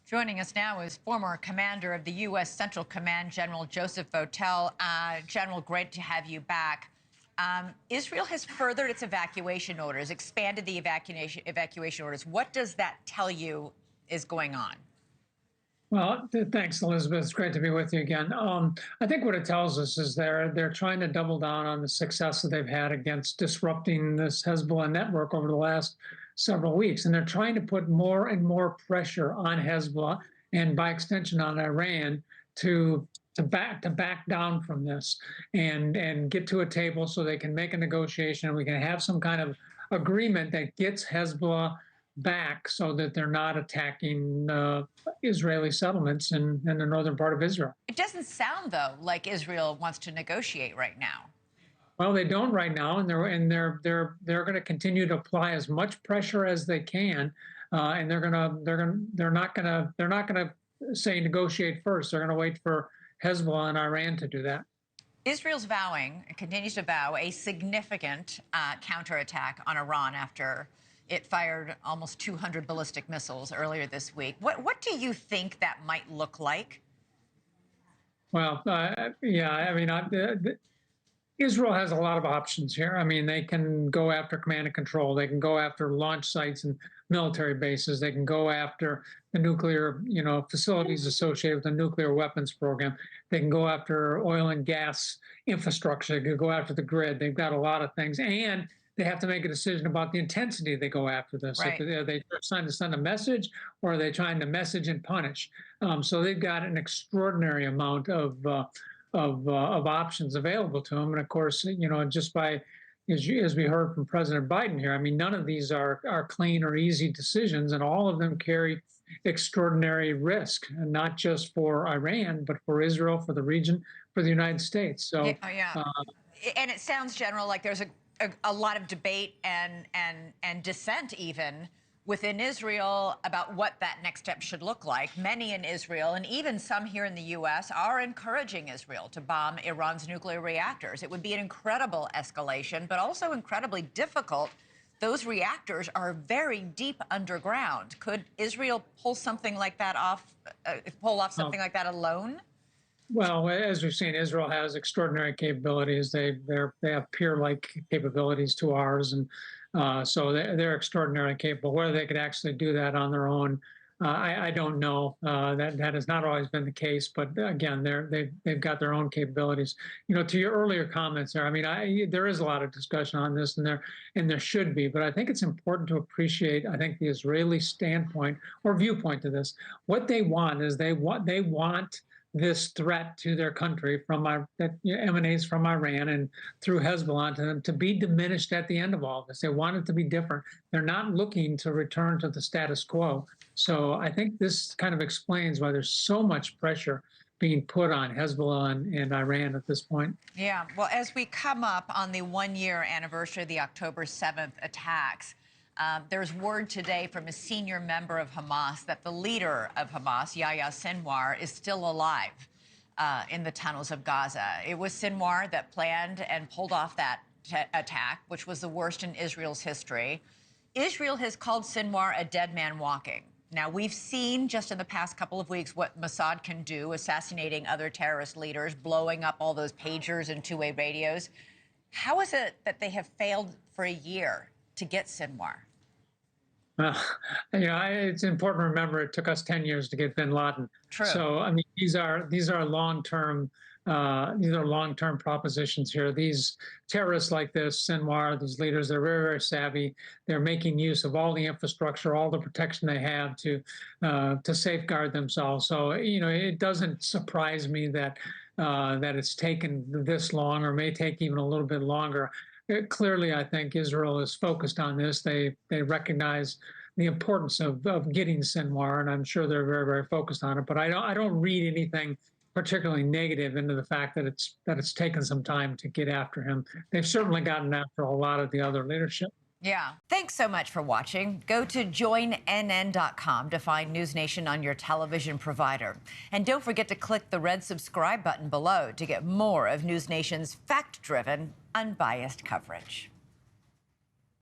Joining us now is former commander of the U.S. Central Command, General Joseph Votel. General, great to have you back. Israel has furthered its evacuation orders, expanded the evacuation orders. What does that tell you is going on? Well, thanks, Elizabeth. It's great to be with you again. I think what it tells us is they're trying to double down on the success that they've had against disrupting this Hezbollah network over the last several weeks, and they're trying to put more and more pressure on Hezbollah and, by extension, on Iran to back down from this and get to a table so they can make a negotiation and we can have some kind of agreement that gets Hezbollah back so that they're not attacking Israeli settlements in the northern part of Israel. It doesn't sound, though, like Israel wants to negotiate right now. Well, they don't right now, and they're going to continue to apply as much pressure as they can, and they're not going to say negotiate first. They're going to wait for Hezbollah and Iran to do that. Israel's vowing, and continues to vow, a significant counterattack on Iran after it fired almost 200 ballistic missiles earlier this week. What do you think that might look like? Well, yeah, I mean, Israel has a lot of options here. I mean, they can go after command and control. They can go after launch sites and military bases. They can go after the nuclear, facilities associated with the nuclear weapons program. They can go after oil and gas infrastructure. They can go after the grid. They've got a lot of things. And they have to make a decision about the intensity they go after this. Right. Are they trying to send a message, or are they trying to message and punish? So they've got an extraordinary amount of options available to them. And of course, just by, as we heard from President Biden here, I mean, none of these are clean or easy decisions, and all of them carry extraordinary risk, and not just for Iran, but for Israel, for the region, for the United States. So, yeah. And it sounds, General, like there's a lot of debate and dissent even within Israel about what that next step should look like. Many in Israel, and even some here in the U.S., are encouraging Israel to bomb Iran's nuclear reactors. It would be an incredible escalation, but also incredibly difficult. Those reactors are very deep underground. Could Israel pull something like that off, something like that alone? Well, as we've seen, Israel has extraordinary capabilities. They have peer-like capabilities to ours, and so they're extraordinarily capable. Whether they could actually do that on their own, I don't know. That has not always been the case. But again, they've got their own capabilities. To your earlier comments there, I mean, there is a lot of discussion on this, and there should be. But I think it's important to appreciate, I think, the Israeli standpoint or viewpoint to this. What they want is they want this threat to their country that emanates from Iran and through Hezbollah to them to be diminished at the end of all this. They want it to be different. They're not looking to return to the status quo. So I think this kind of explains why there's so much pressure being put on Hezbollah and Iran at this point. Yeah, well, as we come up on the one-year anniversary of the October 7th attacks, there's word today from a senior member of Hamas that the leader of Hamas, Yahya Sinwar, is still alive in the tunnels of Gaza. It was Sinwar that planned and pulled off that attack, which was the worst in Israel's history. Israel has called Sinwar a dead man walking. Now, we've seen just in the past couple of weeks what Mossad can do, assassinating other terrorist leaders, blowing up all those pagers and two-way radios. How is it that they have failed for a year to get Sinwar? Well, it's important to remember it took us 10 years to get bin Laden. True. So, I mean, these are long-term propositions here. These terrorists like this, Sinwar, these leaders, they're very, very savvy. They're making use of all the infrastructure, all the protection they have to safeguard themselves. So, it doesn't surprise me that it's taken this long, or may take even a little bit longer. Clearly, I think Israel is focused on this. They recognize the importance of getting Sinwar, and I'm sure they're very, very focused on it. But I don't read anything particularly negative into the fact that it's taken some time to get after him. They've certainly gotten after a lot of the other leadership. Yeah. Thanks so much for watching. Go to joinnn.com to find NewsNation on your television provider. And don't forget to click the red subscribe button below to get more of NewsNation's fact-driven, unbiased coverage.